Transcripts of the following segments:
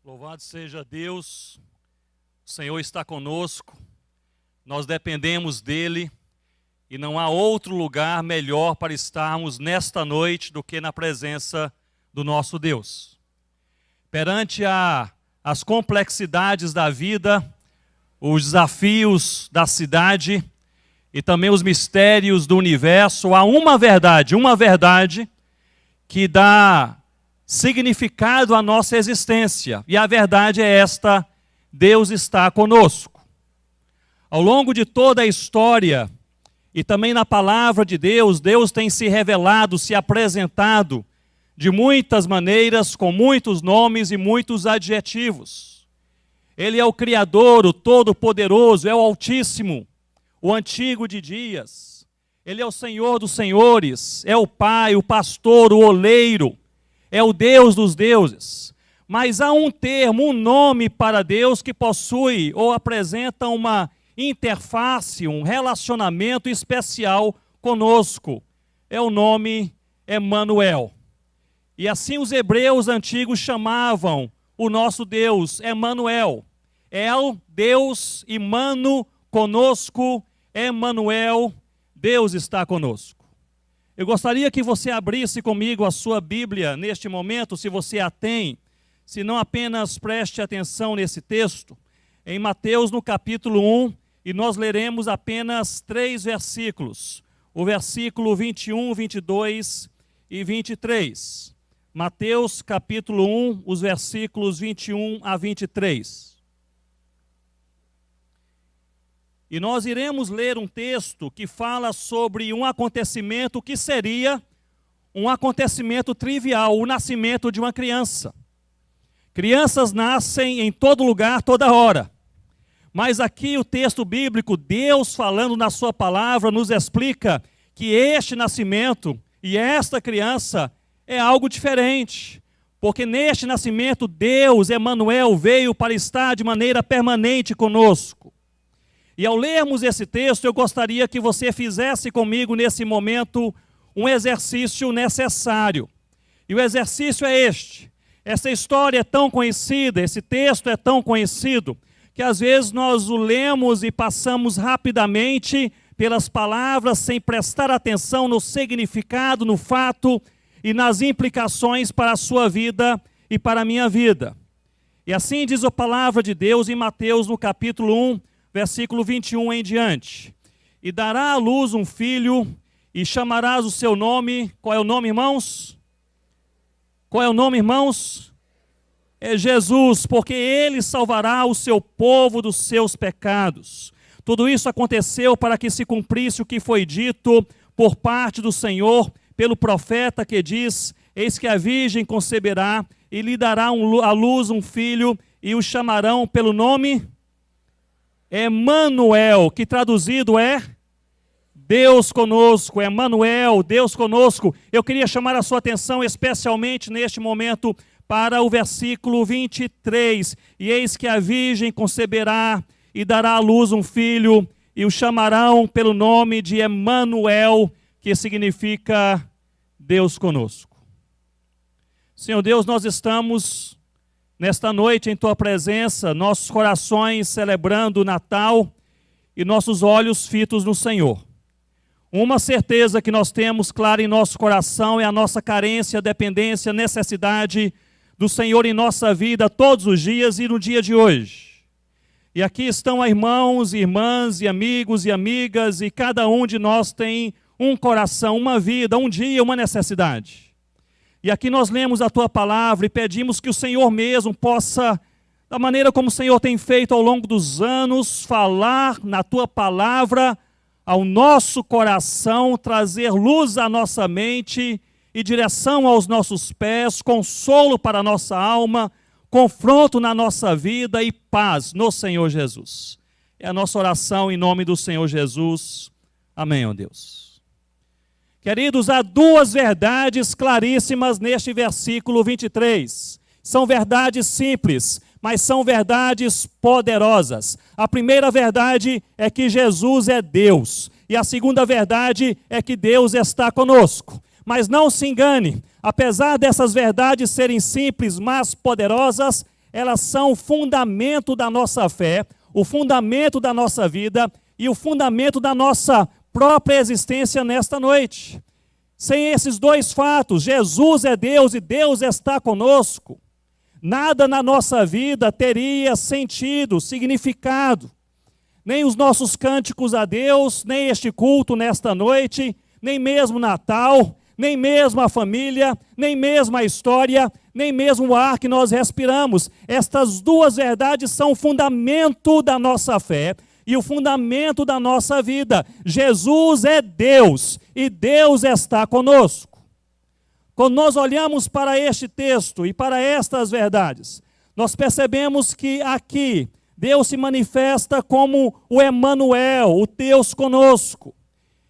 Louvado seja Deus, o Senhor está conosco, nós dependemos dEle e não há outro lugar melhor para estarmos nesta noite do que na presença do nosso Deus. Perante as complexidades da vida, os desafios da cidade e também os mistérios do universo, há uma verdade que dá significado à nossa existência. E a verdade é esta: Deus está conosco. Ao longo de toda a história e também na palavra de Deus, Deus tem se revelado, se apresentado de muitas maneiras, com muitos nomes e muitos adjetivos. Ele é o Criador, o Todo-Poderoso, é o Altíssimo, o Antigo de Dias. Ele é o Senhor dos Senhores, é o Pai, o Pastor, o Oleiro, é o Deus dos deuses. Mas há um termo, um nome para Deus que possui ou apresenta uma interface, um relacionamento especial conosco. É o nome Emanuel. E assim os hebreus antigos chamavam o nosso Deus, Emanuel. El, Deus, e mano, conosco, Emanuel, Deus está conosco. Eu gostaria que você abrisse comigo a sua Bíblia neste momento, se você a tem, se não apenas preste atenção nesse texto, em Mateus no capítulo 1, e nós leremos apenas 3 versículos, o versículo 21, 22 e 23. Mateus capítulo 1, os versículos 21 a 23. E nós iremos ler um texto que fala sobre um acontecimento que seria um acontecimento trivial, o nascimento de uma criança. Crianças nascem em todo lugar, toda hora. Mas aqui o texto bíblico, Deus falando na sua palavra, nos explica que este nascimento e esta criança é algo diferente. Porque neste nascimento, Deus, Emanuel, veio para estar de maneira permanente conosco. E ao lermos esse texto, eu gostaria que você fizesse comigo nesse momento um exercício necessário. E o exercício é este. Essa história é tão conhecida, esse texto é tão conhecido, que às vezes nós o lemos e passamos rapidamente pelas palavras, sem prestar atenção no significado, no fato e nas implicações para a sua vida e para a minha vida. E assim diz a palavra de Deus em Mateus no capítulo 1, versículo 21 em diante. E dará à luz um filho, e chamarás o seu nome. Qual é o nome, irmãos? Qual é o nome, irmãos? É Jesus, porque ele salvará o seu povo dos seus pecados. Tudo isso aconteceu para que se cumprisse o que foi dito por parte do Senhor, pelo profeta que diz: eis que a virgem conceberá, e lhe dará à luz um filho, e o chamarão pelo nome Emanuel, que traduzido é Deus conosco. Emanuel, Deus conosco. Eu queria chamar a sua atenção especialmente neste momento para o versículo 23. E eis que a virgem conceberá e dará à luz um filho, e o chamarão pelo nome de Emanuel, que significa Deus conosco. Senhor Deus, nós estamos nesta noite em Tua presença, nossos corações celebrando o Natal e nossos olhos fitos no Senhor. Uma certeza que nós temos clara em nosso coração é a nossa carência, dependência, necessidade do Senhor em nossa vida todos os dias e no dia de hoje. E aqui estão irmãos, irmãs e amigos e amigas, e cada um de nós tem um coração, uma vida, um dia, uma necessidade. E aqui nós lemos a Tua palavra e pedimos que o Senhor mesmo possa, da maneira como o Senhor tem feito ao longo dos anos, falar na Tua palavra ao nosso coração, trazer luz à nossa mente e direção aos nossos pés, consolo para a nossa alma, confronto na nossa vida e paz no Senhor Jesus. É a nossa oração em nome do Senhor Jesus. Amém, ó Deus. Queridos, há 2 verdades claríssimas neste versículo 23. São verdades simples, mas são verdades poderosas. A primeira verdade é que Jesus é Deus. E a segunda verdade é que Deus está conosco. Mas não se engane, apesar dessas verdades serem simples, mas poderosas, elas são o fundamento da nossa fé, o fundamento da nossa vida e o fundamento da nossa própria existência nesta noite. Sem esses dois fatos, Jesus é Deus e Deus está conosco, nada na nossa vida teria sentido, significado. Nem os nossos cânticos a Deus, nem este culto nesta noite, nem mesmo Natal, nem mesmo a família, nem mesmo a história, nem mesmo o ar que nós respiramos. Estas duas verdades são o fundamento da nossa fé e o fundamento da nossa vida. Jesus é Deus e Deus está conosco. Quando nós olhamos para este texto e para estas verdades, nós percebemos que aqui Deus se manifesta como o Emanuel, o Deus conosco.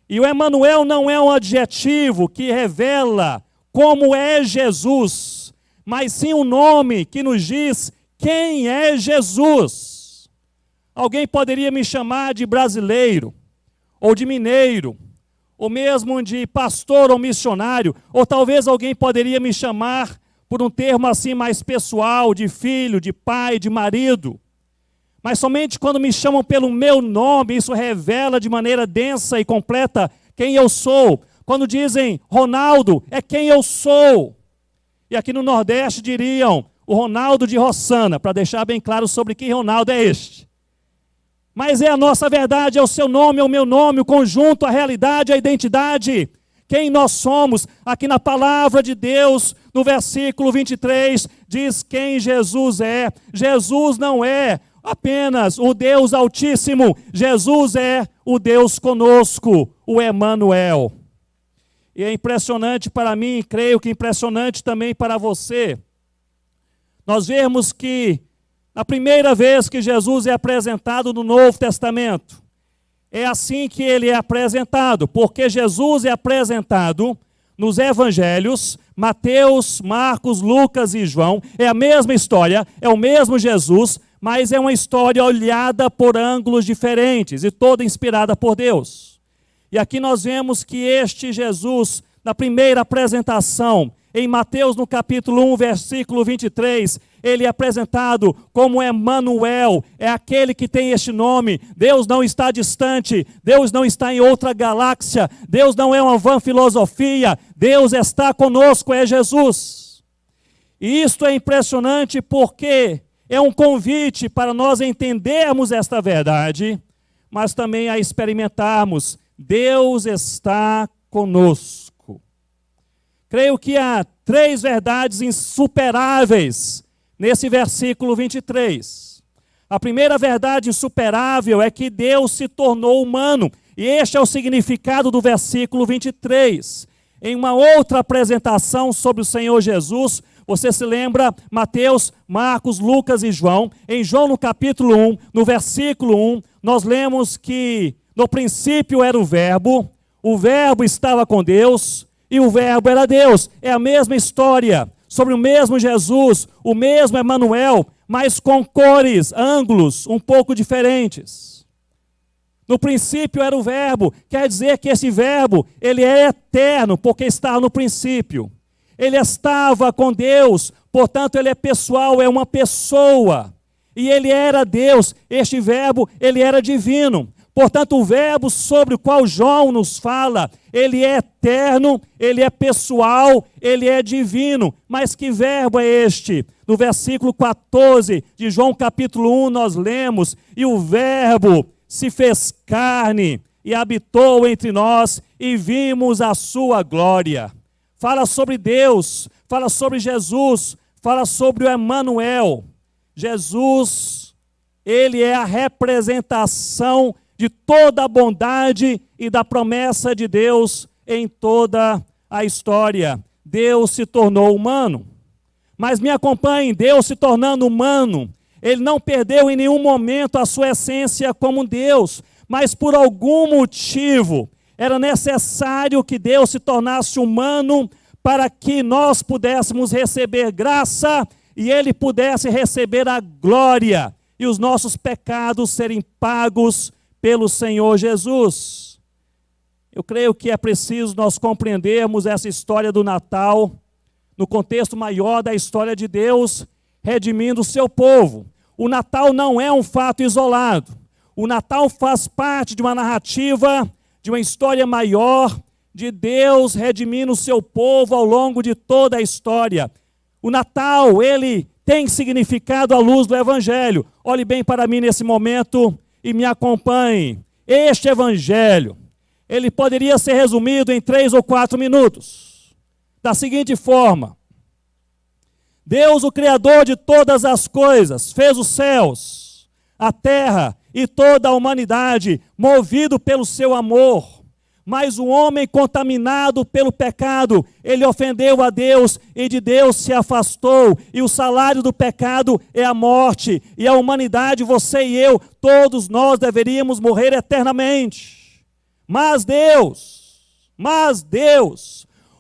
E o Emanuel não é um adjetivo que revela como é Jesus, mas sim um nome que nos diz quem é Jesus. Alguém poderia me chamar de brasileiro, ou de mineiro, ou mesmo de pastor ou missionário, ou talvez alguém poderia me chamar por um termo assim mais pessoal, de filho, de pai, de marido. Mas somente quando me chamam pelo meu nome, isso revela de maneira densa e completa quem eu sou. Quando dizem Ronaldo, é quem eu sou. E aqui no Nordeste diriam o Ronaldo de Roçana, para deixar bem claro sobre que Ronaldo é este. Mas é a nossa verdade, é o seu nome, é o meu nome, o conjunto, a realidade, a identidade. Quem nós somos. Aqui na palavra de Deus, no versículo 23, diz quem Jesus é. Jesus não é apenas o Deus Altíssimo, Jesus é o Deus conosco, o Emanuel. E é impressionante para mim, creio que impressionante também para você, nós vemos que na primeira vez que Jesus é apresentado no Novo Testamento, é assim que ele é apresentado, porque Jesus é apresentado nos evangelhos, Mateus, Marcos, Lucas e João, é a mesma história, é o mesmo Jesus, mas é uma história olhada por ângulos diferentes e toda inspirada por Deus. E aqui nós vemos que este Jesus, na primeira apresentação, em Mateus no capítulo 1, versículo 23, ele é apresentado como Emanuel, é aquele que tem este nome. Deus não está distante, Deus não está em outra galáxia, Deus não é uma vã filosofia, Deus está conosco, é Jesus. E isto é impressionante porque é um convite para nós entendermos esta verdade, mas também a experimentarmos. Deus está conosco. Creio que há 3 verdades insuperáveis nesse versículo 23. A primeira verdade insuperável é que Deus se tornou humano. E este é o significado do versículo 23. Em uma outra apresentação sobre o Senhor Jesus, você se lembra, Mateus, Marcos, Lucas e João. Em João no capítulo 1, no versículo 1, nós lemos que no princípio era o Verbo estava com Deus e o Verbo era Deus. É a mesma história, sobre o mesmo Jesus, o mesmo Emanuel, mas com cores, ângulos um pouco diferentes. No princípio era o Verbo, quer dizer que esse Verbo, ele é eterno, porque está no princípio. Ele estava com Deus, portanto ele é pessoal, é uma pessoa. E ele era Deus, este Verbo, ele era divino. Portanto, o Verbo sobre o qual João nos fala, ele é eterno, ele é pessoal, ele é divino. Mas que verbo é este? No versículo 14 de João capítulo 1 nós lemos, e o Verbo se fez carne e habitou entre nós e vimos a sua glória. Fala sobre Deus, fala sobre Jesus, fala sobre o Emanuel. Jesus, ele é a representação de toda a bondade e da promessa de Deus em toda a história. Deus se tornou humano. Mas me acompanhe, Deus se tornando humano, ele não perdeu em nenhum momento a sua essência como Deus, mas por algum motivo era necessário que Deus se tornasse humano para que nós pudéssemos receber graça e ele pudesse receber a glória e os nossos pecados serem pagos pelo Senhor Jesus. Eu creio que é preciso nós compreendermos essa história do Natal no contexto maior da história de Deus, redimindo o seu povo. O Natal não é um fato isolado. O Natal faz parte de uma narrativa, de uma história maior, de Deus redimindo o seu povo ao longo de toda a história. O Natal, ele tem significado à luz do Evangelho. Olhe bem para mim nesse momento e me acompanhe. Este Evangelho, ele poderia ser resumido em 3 ou 4 minutos. Da seguinte forma: Deus, o Criador de todas as coisas, fez os céus, a terra e toda a humanidade, movido pelo seu amor. Mas o homem contaminado pelo pecado, ele ofendeu a Deus e de Deus se afastou. E o salário do pecado é a morte. E a humanidade, você e eu, todos nós deveríamos morrer eternamente. Mas Deus,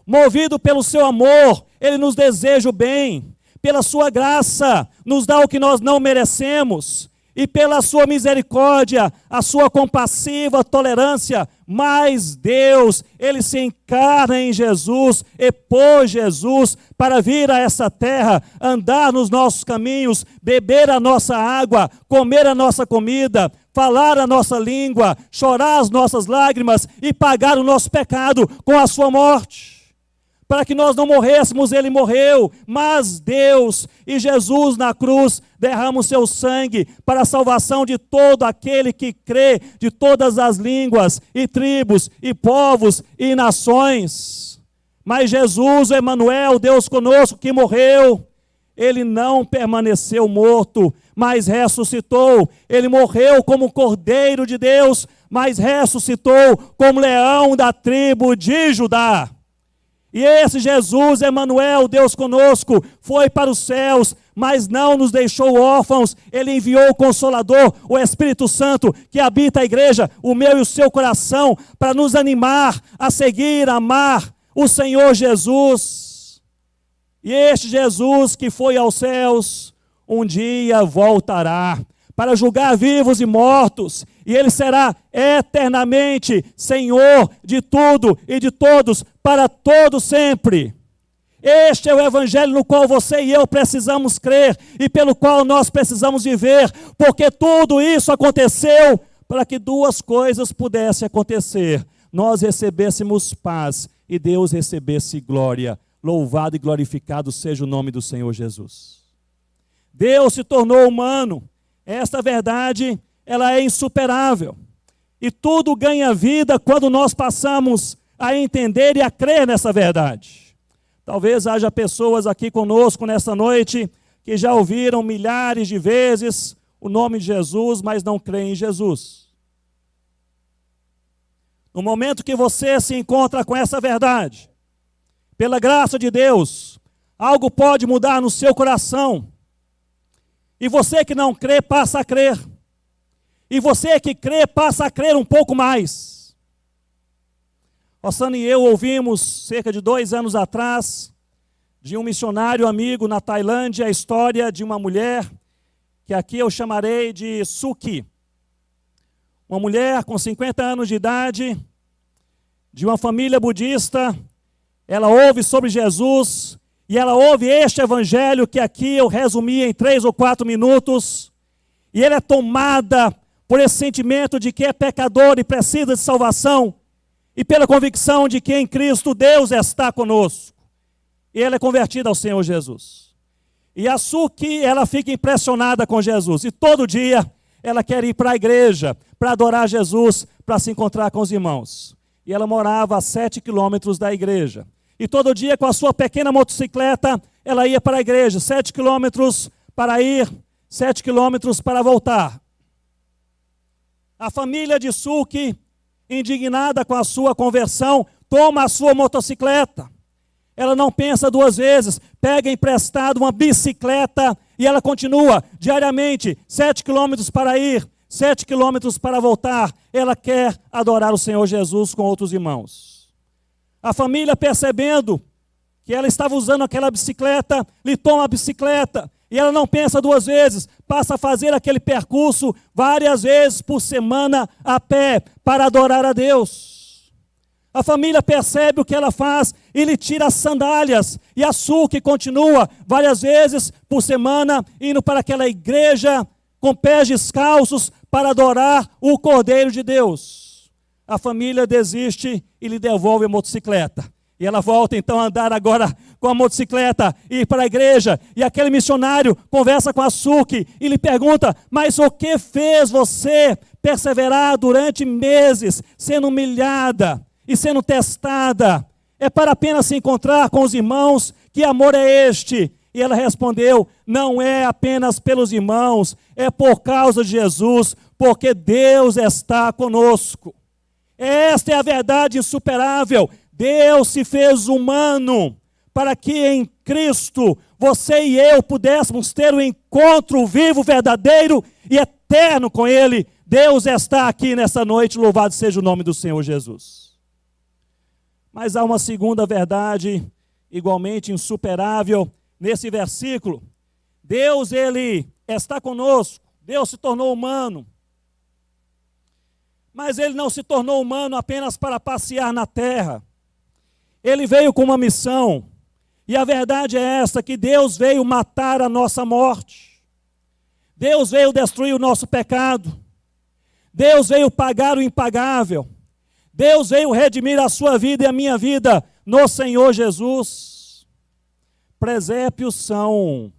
movido pelo seu amor, ele nos deseja o bem. Pela sua graça, nos dá o que nós não merecemos. E pela sua misericórdia, a sua compassiva tolerância, mas Deus, ele se encarna em Jesus e pôs Jesus para vir a essa terra, andar nos nossos caminhos, beber a nossa água, comer a nossa comida, falar a nossa língua, chorar as nossas lágrimas e pagar o nosso pecado com a sua morte. Para que nós não morrêssemos, ele morreu, mas Deus e Jesus na cruz derrama o seu sangue para a salvação de todo aquele que crê, de todas as línguas e tribos e povos e nações. Mas Jesus, o Emanuel, Deus conosco, que morreu, ele não permaneceu morto, mas ressuscitou. Ele morreu como Cordeiro de Deus, mas ressuscitou como leão da tribo de Judá. E esse Jesus, Emanuel, Deus conosco, foi para os céus, mas não nos deixou órfãos. Ele enviou o Consolador, o Espírito Santo, que habita a igreja, o meu e o seu coração, para nos animar a seguir, a amar o Senhor Jesus. E este Jesus que foi aos céus, um dia voltará para julgar vivos e mortos, e ele será eternamente Senhor de tudo e de todos, para todo sempre. Este é o Evangelho no qual você e eu precisamos crer, e pelo qual nós precisamos viver, porque tudo isso aconteceu para que duas coisas pudessem acontecer: nós recebêssemos paz e Deus recebesse glória. Louvado e glorificado seja o nome do Senhor Jesus. Deus se tornou humano. Esta verdade, ela é insuperável. E tudo ganha vida quando nós passamos a entender e a crer nessa verdade. Talvez haja pessoas aqui conosco nesta noite que já ouviram milhares de vezes o nome de Jesus, mas não creem em Jesus. No momento que você se encontra com essa verdade, pela graça de Deus, algo pode mudar no seu coração. E você que não crê, passa a crer. E você que crê, passa a crer um pouco mais. Rossana e eu ouvimos, cerca de 2 anos atrás, de um missionário amigo na Tailândia, a história de uma mulher, que aqui eu chamarei de Suki. Uma mulher com 50 anos de idade, de uma família budista. Ela ouve sobre Jesus, e ela ouve este evangelho que aqui eu resumi em 3 ou 4 minutos, e ela é tomada por esse sentimento de que é pecador e precisa de salvação, e pela convicção de que em Cristo Deus está conosco. E ela é convertida ao Senhor Jesus. E a Suki, ela fica impressionada com Jesus, e todo dia ela quer ir para a igreja, para adorar Jesus, para se encontrar com os irmãos. E ela morava a 7 quilômetros da igreja. E todo dia com a sua pequena motocicleta, ela ia para a igreja, 7 quilômetros para ir, 7 quilômetros para voltar. A família de Suki, indignada com a sua conversão, toma a sua motocicleta. Ela não pensa 2 vezes, pega emprestado uma bicicleta e ela continua diariamente, 7 quilômetros para ir, 7 quilômetros para voltar. Ela quer adorar o Senhor Jesus com outros irmãos. A família, percebendo que ela estava usando aquela bicicleta, lhe toma a bicicleta. E ela não pensa 2 vezes, passa a fazer aquele percurso várias vezes por semana a pé, para adorar a Deus. A família percebe o que ela faz e lhe tira as sandálias e açúcar e continua várias vezes por semana indo para aquela igreja com pés descalços para adorar o Cordeiro de Deus. A família desiste e lhe devolve a motocicleta. E ela volta então a andar agora com a motocicleta e ir para a igreja. E aquele missionário conversa com a Suki e lhe pergunta: mas o que fez você perseverar durante meses, sendo humilhada e sendo testada? É para apenas se encontrar com os irmãos? Que amor é este? E ela respondeu: não é apenas pelos irmãos, é por causa de Jesus, porque Deus está conosco. Esta é a verdade insuperável. Deus se fez humano para que em Cristo você e eu pudéssemos ter um encontro vivo, verdadeiro e eterno com Ele. Deus está aqui nessa noite, louvado seja o nome do Senhor Jesus. Mas há uma segunda verdade igualmente insuperável nesse versículo. Deus, Ele está conosco. Deus se tornou humano. Mas Ele não se tornou humano apenas para passear na terra. Ele veio com uma missão. E a verdade é essa, que Deus veio matar a nossa morte. Deus veio destruir o nosso pecado. Deus veio pagar o impagável. Deus veio redimir a sua vida e a minha vida no Senhor Jesus. Presépios são...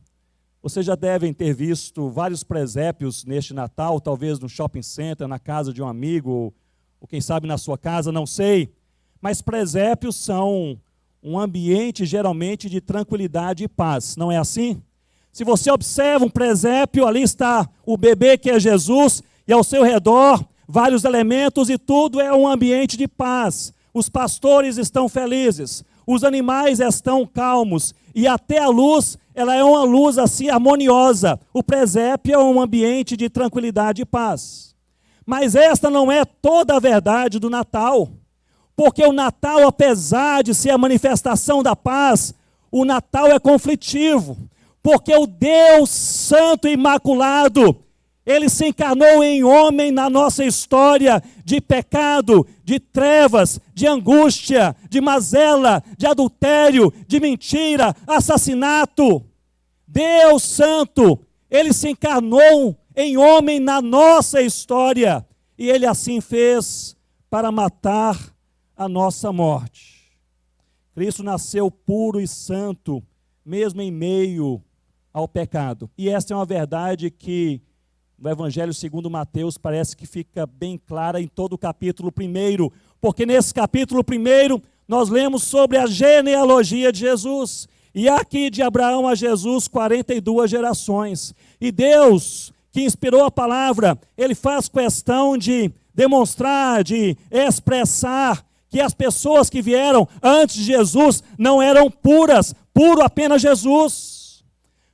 Vocês já devem ter visto vários presépios neste Natal, talvez no shopping center, na casa de um amigo, ou quem sabe na sua casa, não sei. Mas presépios são um ambiente geralmente de tranquilidade e paz, não é assim? Se você observa um presépio, ali está o bebê que é Jesus, e ao seu redor vários elementos e tudo é um ambiente de paz. Os pastores estão felizes, os animais estão calmos, e até a luz, ela é uma luz assim harmoniosa. O presépio é um ambiente de tranquilidade e paz. Mas esta não é toda a verdade do Natal. Porque o Natal, apesar de ser a manifestação da paz, o Natal é conflitivo. Porque o Deus Santo e Imaculado, Ele se encarnou em homem na nossa história de pecado, de trevas, de angústia, de mazela, de adultério, de mentira, assassinato. Deus Santo, Ele se encarnou em homem na nossa história. E Ele assim fez para matar a nossa morte. Cristo nasceu puro e santo, mesmo em meio ao pecado. E esta é uma verdade que no Evangelho segundo Mateus parece que fica bem clara em todo o capítulo 1, porque nesse capítulo 1 nós lemos sobre a genealogia de Jesus. E aqui de Abraão a Jesus 42 gerações. E Deus, que inspirou a palavra, Ele faz questão de demonstrar, de expressar que as pessoas que vieram antes de Jesus não eram puras, puro apenas Jesus.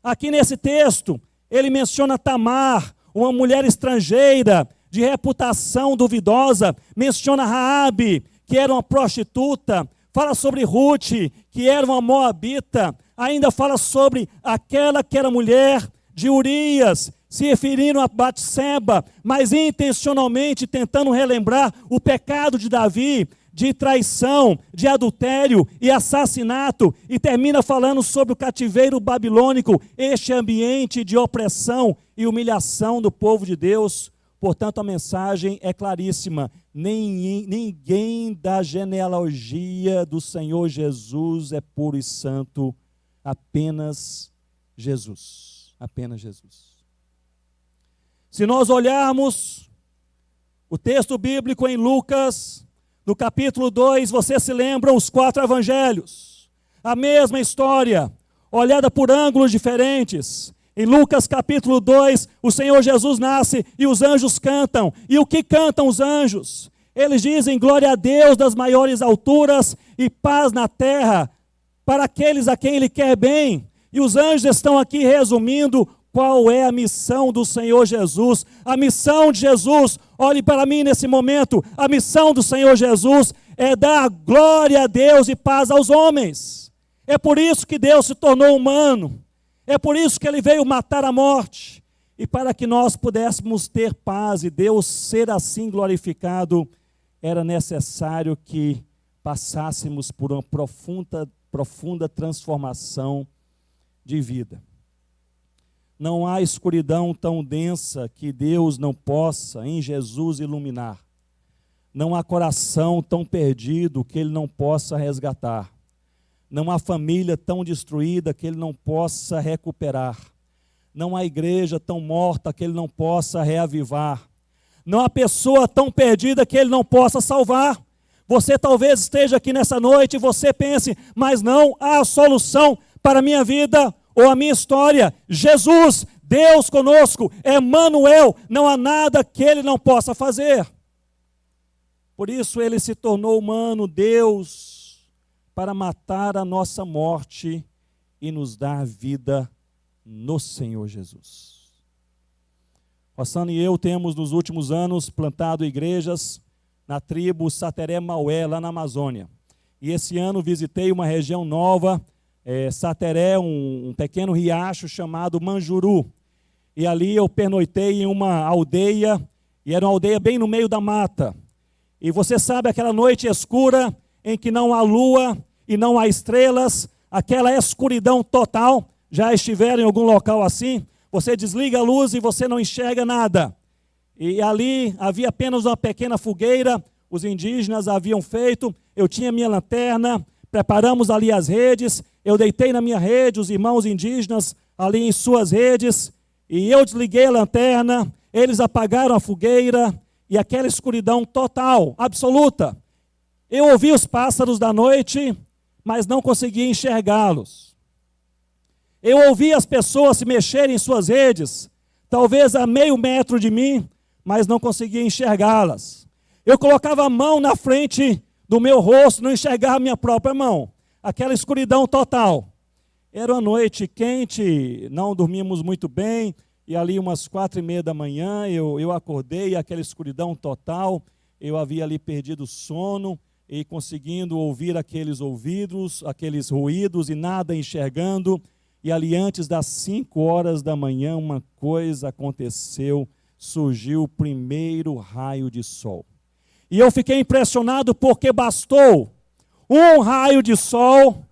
Aqui nesse texto, ele menciona Tamar, uma mulher estrangeira, de reputação duvidosa, menciona Raabe, que era uma prostituta, fala sobre Ruth, que era uma moabita, ainda fala sobre aquela que era mulher de Urias, se referindo a Batseba, mas intencionalmente tentando relembrar o pecado de Davi, de traição, de adultério e assassinato, e termina falando sobre o cativeiro babilônico, este ambiente de opressão e humilhação do povo de Deus. Portanto, a mensagem é claríssima: ninguém da genealogia do Senhor Jesus é puro e santo, apenas Jesus. Apenas Jesus. Se nós olharmos o texto bíblico em Lucas, no capítulo 2, você se lembra os 4 evangelhos. A mesma história, olhada por ângulos diferentes. Em Lucas capítulo 2, o Senhor Jesus nasce e os anjos cantam. E o que cantam os anjos? Eles dizem: glória a Deus das maiores alturas e paz na terra para aqueles a quem Ele quer bem. E os anjos estão aqui resumindo qual é a missão do Senhor Jesus. A missão de Jesus, olhe para mim nesse momento, a missão do Senhor Jesus é dar glória a Deus e paz aos homens. É por isso que Deus se tornou humano. É por isso que Ele veio matar a morte. E para que nós pudéssemos ter paz e Deus ser assim glorificado, era necessário que passássemos por uma profunda transformação de vida. Não há escuridão tão densa que Deus não possa, em Jesus, iluminar. Não há coração tão perdido que Ele não possa resgatar. Não há família tão destruída que Ele não possa recuperar. Não há igreja tão morta que Ele não possa reavivar. Não há pessoa tão perdida que Ele não possa salvar. Você talvez esteja aqui nessa noite e você pense, mas não há solução para a minha vida ou a minha história. Jesus, Deus conosco, Emmanuel, não há nada que Ele não possa fazer. Por isso Ele se tornou humano, Deus, para matar a nossa morte e nos dar vida no Senhor Jesus. Rossana e eu temos nos últimos anos plantado igrejas na tribo Sateré-Maué, lá na Amazônia. E esse ano visitei uma região nova, Sateré, um pequeno riacho chamado Manjuru. E ali eu pernoitei em uma aldeia, e era uma aldeia bem no meio da mata. E você sabe aquela noite escura, em que não há lua e não há estrelas, aquela escuridão total. Já estiveram em algum local assim? Você desliga a luz e você não enxerga nada. E ali havia apenas uma pequena fogueira, os indígenas haviam feito, eu tinha minha lanterna, preparamos ali as redes, eu deitei na minha rede, os irmãos indígenas ali em suas redes, e eu desliguei a lanterna, eles apagaram a fogueira, e aquela escuridão total, absoluta. Eu ouvi os pássaros da noite, mas não conseguia enxergá-los. Eu ouvi as pessoas se mexerem em suas redes, talvez a meio metro de mim, mas não conseguia enxergá-las. Eu colocava a mão na frente do meu rosto, não enxergava a minha própria mão. Aquela escuridão total. Era uma noite quente, não dormimos muito bem, e ali umas 4:30 da manhã eu acordei, aquela escuridão total, eu havia ali perdido o sono, e conseguindo ouvir aqueles ouvidos, aqueles ruídos, e nada enxergando. E ali antes das 5 horas da manhã, uma coisa aconteceu, surgiu o primeiro raio de sol. E eu fiquei impressionado porque bastou um raio de sol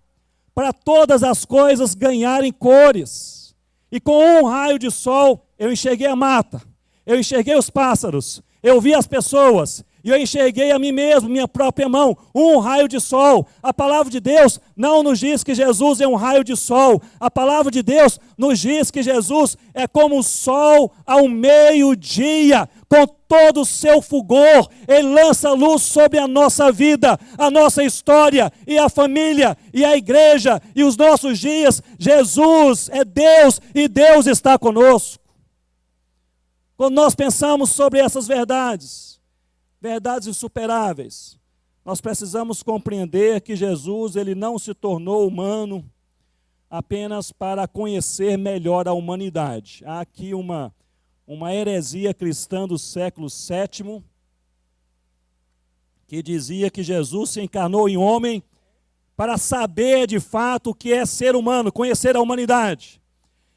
para todas as coisas ganharem cores. E com um raio de sol, eu enxerguei a mata, eu enxerguei os pássaros, eu vi as pessoas, e eu enxerguei a mim mesmo, minha própria mão, um raio de sol. A palavra de Deus não nos diz que Jesus é um raio de sol. A palavra de Deus nos diz que Jesus é como o sol ao meio-dia, com todo o seu fulgor. Ele lança luz sobre a nossa vida, a nossa história, e a família, e a igreja, e os nossos dias. Jesus é Deus, e Deus está conosco. Quando nós pensamos sobre essas verdades insuperáveis, nós precisamos compreender que Jesus, ele não se tornou humano apenas para conhecer melhor a humanidade. Há aqui uma heresia cristã do século VII, que dizia que Jesus se encarnou em homem para saber de fato o que é ser humano, conhecer a humanidade.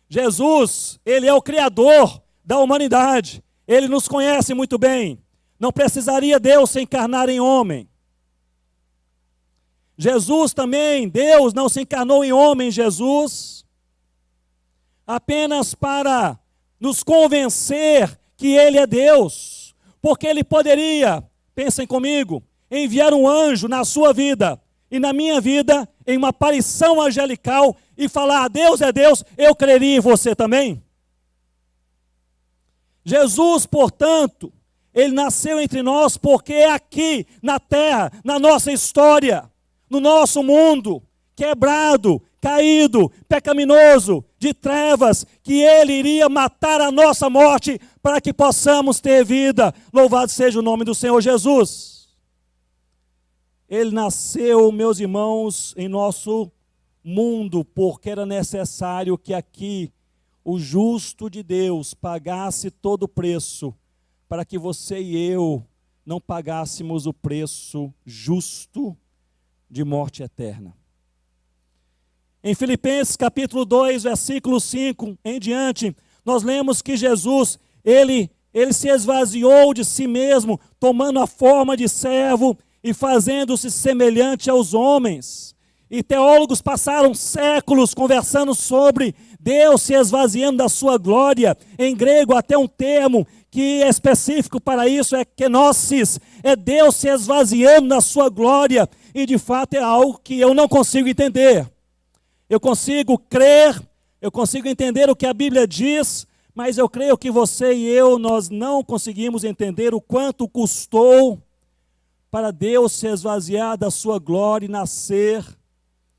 Jesus, ele é o Criador da humanidade, ele nos conhece muito bem. Não precisaria Deus se encarnar em homem. Jesus também, Deus não se encarnou em homem, Jesus, apenas para nos convencer que Ele é Deus, porque Ele poderia, pensem comigo, enviar um anjo na sua vida e na minha vida, em uma aparição angelical, e falar: Deus é Deus, eu creria em você também. Jesus, portanto, Ele nasceu entre nós porque é aqui, na terra, na nossa história, no nosso mundo, quebrado, caído, pecaminoso, de trevas, que Ele iria matar a nossa morte para que possamos ter vida. Louvado seja o nome do Senhor Jesus. Ele nasceu, meus irmãos, em nosso mundo, porque era necessário que aqui o justo de Deus pagasse todo o preço, para que você e eu não pagássemos o preço justo de morte eterna. Em Filipenses capítulo 2, versículo 5 em diante, nós lemos que Jesus, ele se esvaziou de si mesmo, tomando a forma de servo, e fazendo-se semelhante aos homens. E teólogos passaram séculos conversando sobre Deus se esvaziando da sua glória. Em grego, até um termo que é específico para isso é kenosis, é Deus se esvaziando da sua glória. E de fato é algo que eu não consigo entender. Eu consigo crer, eu consigo entender o que a Bíblia diz, mas eu creio que você e eu, nós não conseguimos entender o quanto custou para Deus se esvaziar da sua glória e nascer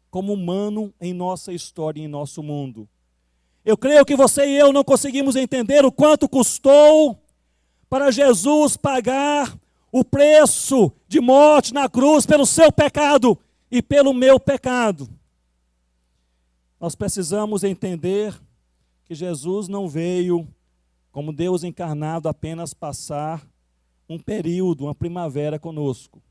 como humano em nossa história, em nosso mundo. Eu creio que você e eu não conseguimos entender o quanto custou para Jesus pagar o preço de morte na cruz pelo seu pecado e pelo meu pecado. Nós precisamos entender que Jesus não veio como Deus encarnado apenas passar um período, uma primavera conosco.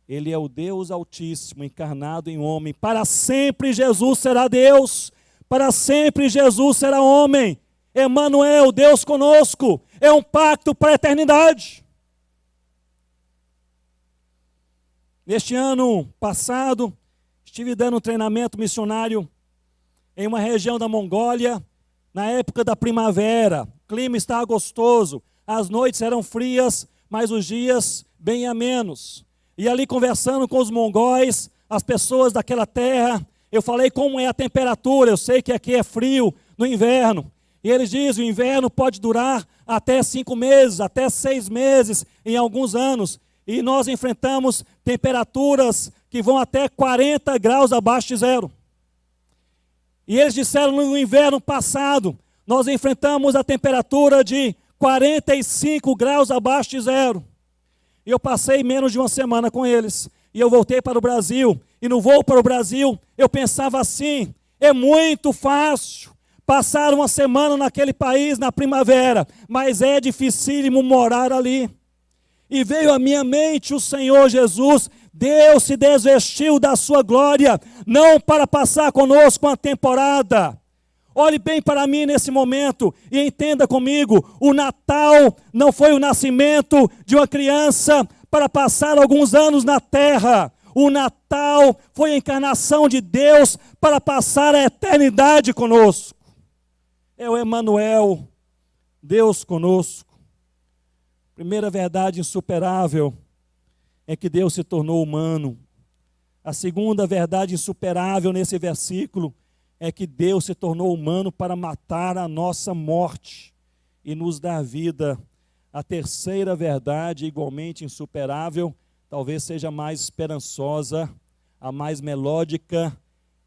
Ele é o Deus Altíssimo, encarnado em homem. Para sempre Jesus será Deus. Para sempre Jesus será homem. Emanuel, Deus conosco. É um pacto para a eternidade. Neste ano passado, estive dando um treinamento missionário em uma região da Mongólia, na época da primavera. O clima estava gostoso. As noites eram frias, mas os dias bem amenos. E ali conversando com os mongóis, as pessoas daquela terra, eu falei como é a temperatura. Eu sei que aqui é frio no inverno. E eles dizem, o inverno pode durar até 5 meses, até 6 meses, em alguns anos. E nós enfrentamos temperaturas que vão até 40 graus abaixo de zero. E eles disseram no inverno passado, nós enfrentamos a temperatura de 45 graus abaixo de zero. E eu passei menos de uma semana com eles. E eu voltei para o Brasil. E no voo para o Brasil, eu pensava assim, é muito fácil passar uma semana naquele país na primavera, mas é dificílimo morar ali. E veio à minha mente o Senhor Jesus. Deus se desvestiu da sua glória, não para passar conosco uma temporada. Olhe bem para mim nesse momento e entenda comigo, o Natal não foi o nascimento de uma criança para passar alguns anos na terra. O Natal foi a encarnação de Deus para passar a eternidade conosco. É o Emanuel, Deus conosco. Primeira verdade insuperável é que Deus se tornou humano. A segunda verdade insuperável nesse versículo é que Deus se tornou humano para matar a nossa morte e nos dar vida. A terceira verdade, igualmente insuperável, talvez seja a mais esperançosa, a mais melódica,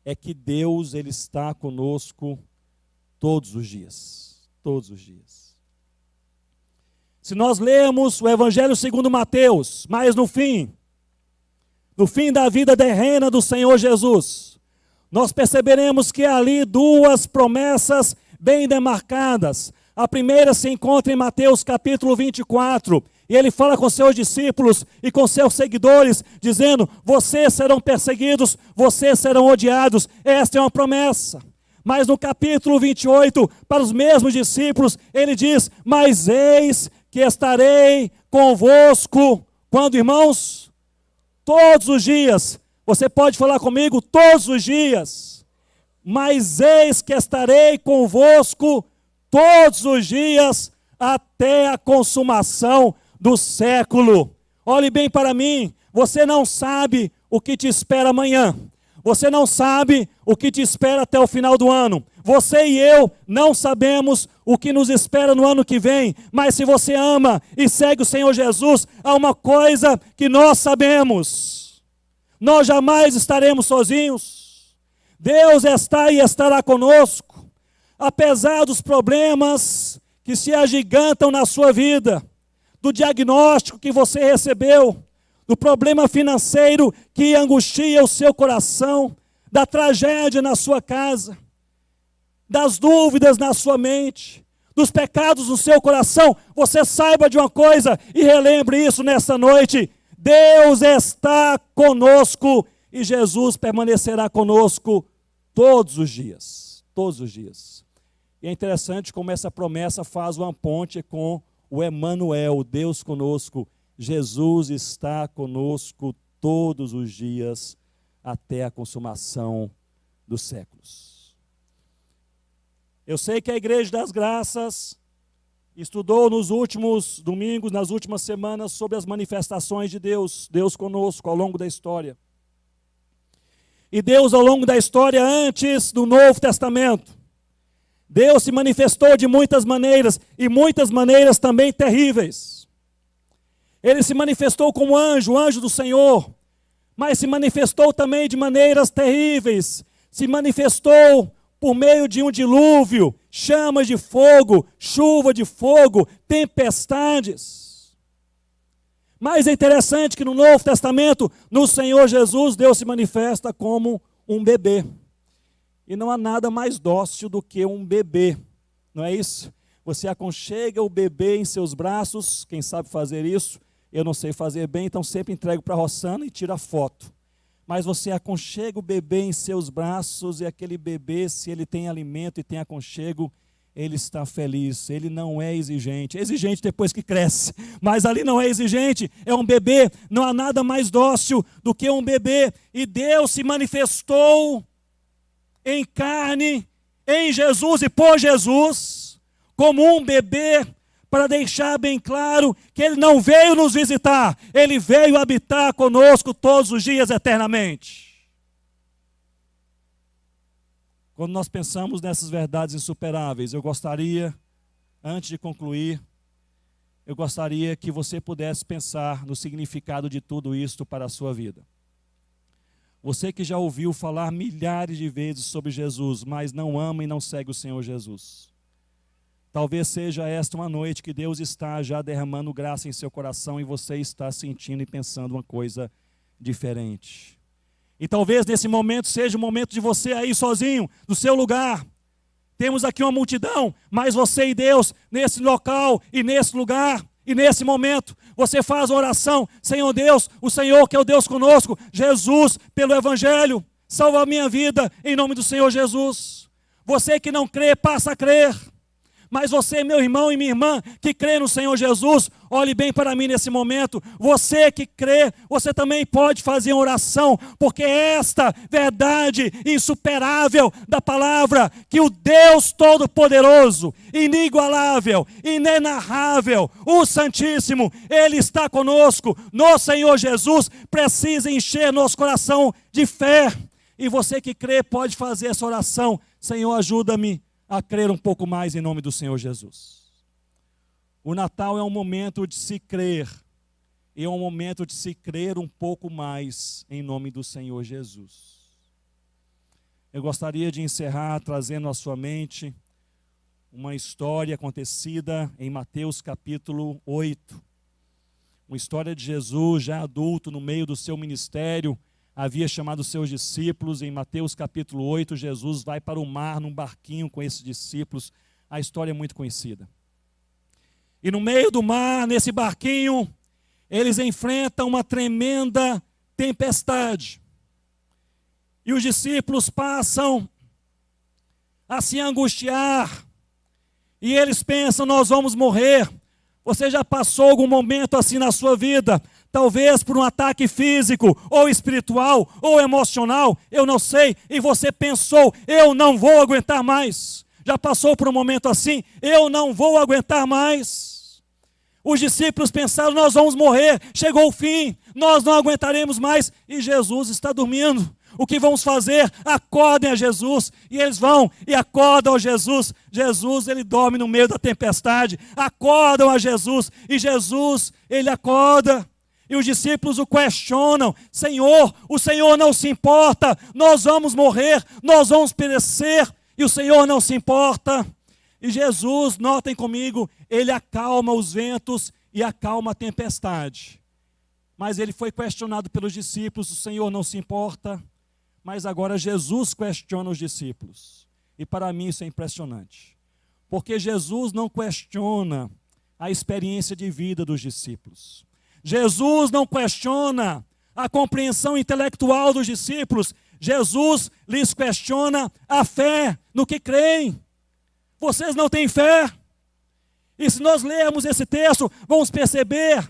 é que Deus, Ele está conosco todos os dias. Todos os dias. Se nós lermos o Evangelho segundo Mateus, mas no fim da vida terrena do Senhor Jesus, nós perceberemos que há ali duas promessas bem demarcadas. A primeira se encontra em Mateus capítulo 24, e ele fala com seus discípulos e com seus seguidores, dizendo, vocês serão perseguidos, vocês serão odiados. Esta é uma promessa. Mas no capítulo 28, para os mesmos discípulos, ele diz, mas eis que estarei convosco, quando, irmãos? Todos os dias. Você pode falar comigo todos os dias. Mas eis que estarei convosco todos os dias até a consumação do século. Olhe bem para mim, você não sabe o que te espera amanhã. Você não sabe o que te espera até o final do ano. Você e eu não sabemos o que nos espera no ano que vem. Mas se você ama e segue o Senhor Jesus, há uma coisa que nós sabemos. Nós jamais estaremos sozinhos. Deus está e estará conosco. Apesar dos problemas que se agigantam na sua vida, do diagnóstico que você recebeu, do problema financeiro que angustia o seu coração, da tragédia na sua casa, das dúvidas na sua mente, dos pecados no seu coração, você saiba de uma coisa e relembre isso nesta noite: Deus está conosco e Jesus permanecerá conosco todos os dias. Todos os dias. E é interessante como essa promessa faz uma ponte com o Emanuel, Deus conosco. Jesus está conosco todos os dias até a consumação dos séculos. Eu sei que a Igreja das Graças estudou nos últimos domingos, nas últimas semanas, sobre as manifestações de Deus, Deus conosco ao longo da história. E Deus ao longo da história, antes do Novo Testamento, Deus se manifestou de muitas maneiras, e muitas maneiras também terríveis. Ele se manifestou como anjo, anjo do Senhor, mas se manifestou também de maneiras terríveis. Se manifestou por meio de um dilúvio, chamas de fogo, chuva de fogo, tempestades. Mas é interessante que no Novo Testamento, no Senhor Jesus, Deus se manifesta como um bebê. E não há nada mais dócil do que um bebê, não é isso? Você aconchega o bebê em seus braços, quem sabe fazer isso? Eu não sei fazer bem, então sempre entrego para a Rossana e tiro a foto. Mas você aconchega o bebê em seus braços e aquele bebê, se ele tem alimento e tem aconchego, ele está feliz, ele não é exigente. É exigente depois que cresce, mas ali não é exigente, é um bebê. Não há nada mais dócil do que um bebê. E Deus se manifestou em carne, em Jesus e por Jesus, como um bebê, para deixar bem claro que Ele não veio nos visitar, Ele veio habitar conosco todos os dias eternamente. Quando nós pensamos nessas verdades insuperáveis, eu gostaria, antes de concluir, eu gostaria que você pudesse pensar no significado de tudo isto para a sua vida. Você que já ouviu falar milhares de vezes sobre Jesus, mas não ama e não segue o Senhor Jesus. Talvez seja esta uma noite que Deus está já derramando graça em seu coração e você está sentindo e pensando uma coisa diferente. E talvez nesse momento seja o momento de você aí sozinho, no seu lugar. Temos aqui uma multidão, mas você e Deus nesse local e nesse lugar e nesse momento. Você faz a oração: Senhor Deus, o Senhor que é o Deus conosco, Jesus, pelo Evangelho, salva a minha vida em nome do Senhor Jesus. Você que não crê, passa a crer. Mas você, meu irmão e minha irmã, que crê no Senhor Jesus, olhe bem para mim nesse momento. Você que crê, você também pode fazer uma oração, porque esta verdade insuperável da palavra, que o Deus Todo-Poderoso, inigualável, inenarrável, o Santíssimo, Ele está conosco, no Senhor Jesus, precisa encher nosso coração de fé. E você que crê pode fazer essa oração: Senhor, ajuda-me a crer um pouco mais em nome do Senhor Jesus. O Natal é um momento de se crer, e é um momento de se crer um pouco mais em nome do Senhor Jesus. Eu gostaria de encerrar trazendo à sua mente uma história acontecida em Mateus capítulo 8. Uma história de Jesus já adulto, no meio do seu ministério, havia chamado seus discípulos. Em Mateus capítulo 8, Jesus vai para o mar num barquinho com esses discípulos. A história é muito conhecida. E no meio do mar, nesse barquinho, eles enfrentam uma tremenda tempestade. E os discípulos passam a se angustiar. E eles pensam: nós vamos morrer. Você já passou algum momento assim na sua vida? Talvez por um ataque físico, ou espiritual, ou emocional, eu não sei. E você pensou: eu não vou aguentar mais. Já passou por um momento assim? Eu não vou aguentar mais. Os discípulos pensaram: nós vamos morrer, chegou o fim, nós não aguentaremos mais. E Jesus está dormindo. O que vamos fazer? Acordem a Jesus. E eles vão e acordam a Jesus. Jesus, ele dorme no meio da tempestade. Acordam a Jesus. E Jesus, ele acorda. E os discípulos o questionam: Senhor, o Senhor não se importa, nós vamos morrer, nós vamos perecer, e o Senhor não se importa. E Jesus, notem comigo, ele acalma os ventos e acalma a tempestade. Mas ele foi questionado pelos discípulos: o Senhor não se importa. Mas agora Jesus questiona os discípulos. E para mim isso é impressionante. Porque Jesus não questiona a experiência de vida dos discípulos. Jesus não questiona a compreensão intelectual dos discípulos. Jesus lhes questiona a fé no que creem. Vocês não têm fé? E se nós lermos esse texto, vamos perceber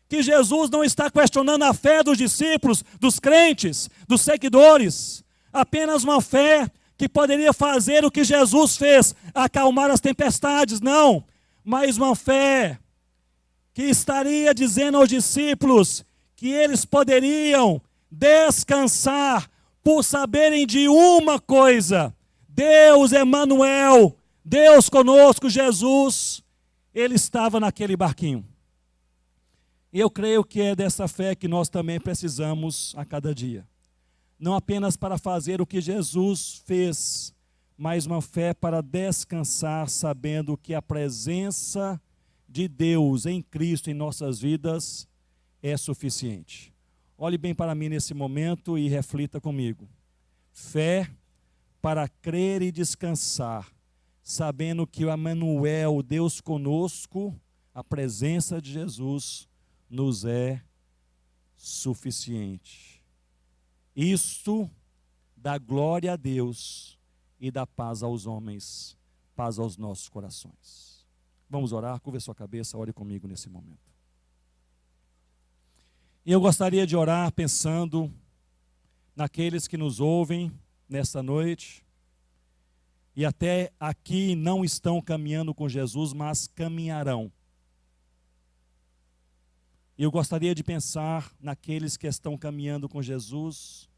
que Jesus não está questionando a fé dos discípulos, dos crentes, dos seguidores. Apenas uma fé que poderia fazer o que Jesus fez, acalmar as tempestades. Não, mas uma fé que estaria dizendo aos discípulos que eles poderiam descansar por saberem de uma coisa: Deus Emanuel, Deus conosco, Jesus, Ele estava naquele barquinho. E eu creio que é dessa fé que nós também precisamos a cada dia. Não apenas para fazer o que Jesus fez, mas uma fé para descansar sabendo que a presença de Deus em Cristo em nossas vidas é suficiente. Olhe bem para mim nesse momento e reflita comigo. Fé para crer e descansar, sabendo que o Emanuel, Deus conosco, a presença de Jesus, nos é suficiente. Isto dá glória a Deus e dá paz aos homens, paz aos nossos corações. Vamos orar, curva a sua cabeça, ore comigo nesse momento. E eu gostaria de orar pensando naqueles que nos ouvem nesta noite e até aqui não estão caminhando com Jesus, mas caminharão. Eu gostaria de pensar naqueles que estão caminhando com Jesus,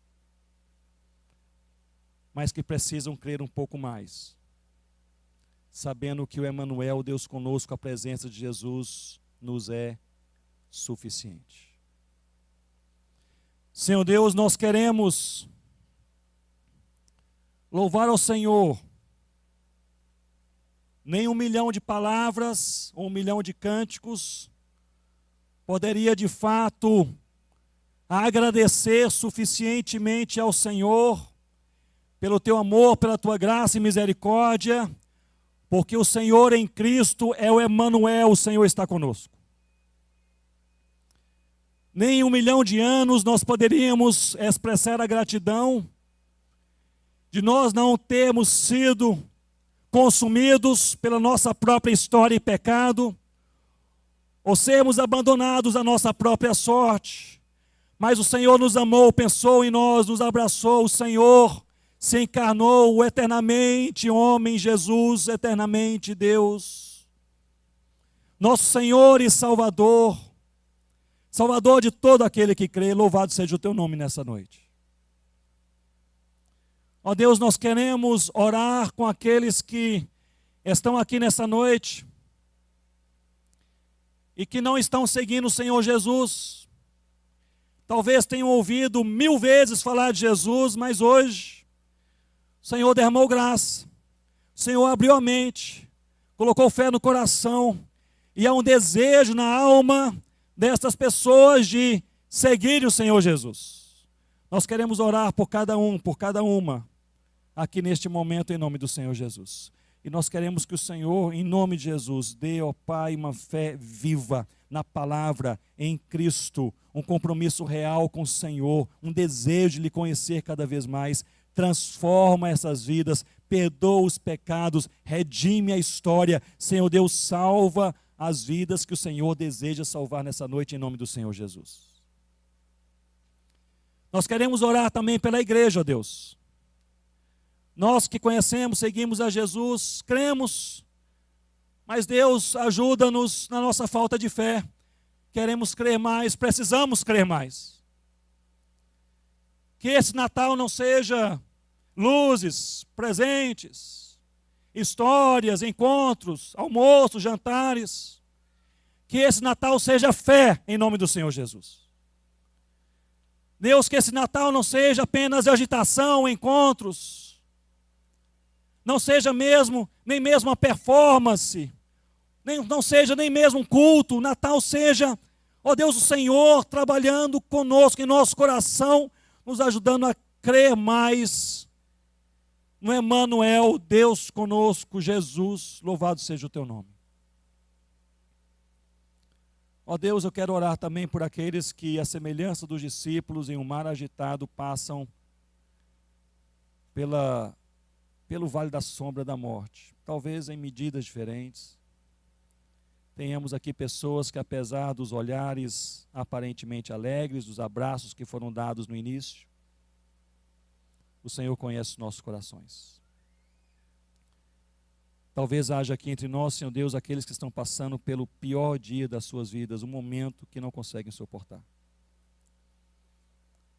mas que precisam crer um pouco mais, sabendo que o Emanuel, Deus conosco, a presença de Jesus, nos é suficiente. Senhor Deus, nós queremos louvar ao Senhor. Nem 1 milhão de palavras ou 1 milhão de cânticos poderia de fato agradecer suficientemente ao Senhor pelo teu amor, pela tua graça e misericórdia, porque o Senhor em Cristo é o Emanuel, o Senhor está conosco. Nem 1 milhão de anos nós poderíamos expressar a gratidão de nós não termos sido consumidos pela nossa própria história e pecado, ou sermos abandonados à nossa própria sorte. Mas o Senhor nos amou, pensou em nós, nos abraçou. O Senhor se encarnou eternamente, homem, Jesus, eternamente Deus. Nosso Senhor e Salvador, Salvador de todo aquele que crê, louvado seja o teu nome nessa noite. Ó Deus, nós queremos orar com aqueles que estão aqui nessa noite e que não estão seguindo o Senhor Jesus. Talvez tenham ouvido 1000 vezes falar de Jesus, mas hoje o Senhor derramou graça, o Senhor abriu a mente, colocou fé no coração, e há um desejo na alma destas pessoas de seguir o Senhor Jesus. Nós queremos orar por cada um, por cada uma, aqui neste momento, em nome do Senhor Jesus. E nós queremos que o Senhor, em nome de Jesus, dê, ó Pai, uma fé viva na palavra, em Cristo, um compromisso real com o Senhor, um desejo de lhe conhecer cada vez mais. Transforma essas vidas, perdoa os pecados, redime a história. Senhor Deus, salva as vidas que o Senhor deseja salvar nessa noite, em nome do Senhor Jesus. Nós queremos orar também pela igreja, ó Deus. Nós que conhecemos, seguimos a Jesus, cremos, mas Deus, ajuda-nos na nossa falta de fé. Queremos crer mais, precisamos crer mais. Que esse Natal não seja luzes, presentes, histórias, encontros, almoços, jantares. Que esse Natal seja fé em nome do Senhor Jesus. Deus, que esse Natal não seja apenas agitação, encontros, não seja nem mesmo uma performance, não seja nem mesmo um culto. O Natal seja, ó Deus, o Senhor trabalhando conosco em nosso coração, nos ajudando a crer mais no Emanuel, Deus conosco, Jesus, louvado seja o teu nome. Ó Deus, eu quero orar também por aqueles que, à semelhança dos discípulos em um mar agitado, passam pelo vale da sombra da morte, talvez em medidas diferentes. Tenhamos aqui pessoas que, apesar dos olhares aparentemente alegres, dos abraços que foram dados no início, o Senhor conhece os nossos corações. Talvez haja aqui entre nós, Senhor Deus, aqueles que estão passando pelo pior dia das suas vidas, um momento que não conseguem suportar.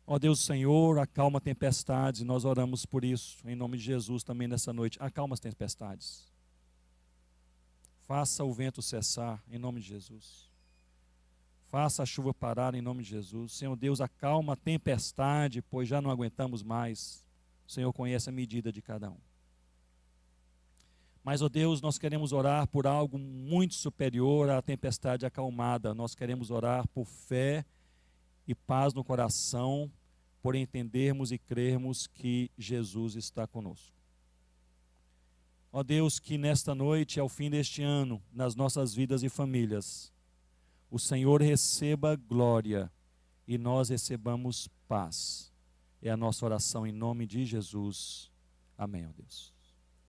Ó Deus, Senhor, acalma tempestades, e nós oramos por isso, em nome de Jesus também nessa noite. Acalma as tempestades. Faça o vento cessar, em nome de Jesus. Faça a chuva parar, em nome de Jesus. Senhor Deus, acalma a tempestade, pois já não aguentamos mais. O Senhor conhece a medida de cada um. Mas, ó Deus, nós queremos orar por algo muito superior à tempestade acalmada. Nós queremos orar por fé e paz no coração, por entendermos e crermos que Jesus está conosco. Ó Deus, que nesta noite, ao fim deste ano, nas nossas vidas e famílias, o Senhor receba glória e nós recebamos paz. É a nossa oração em nome de Jesus. Amém, ó Deus.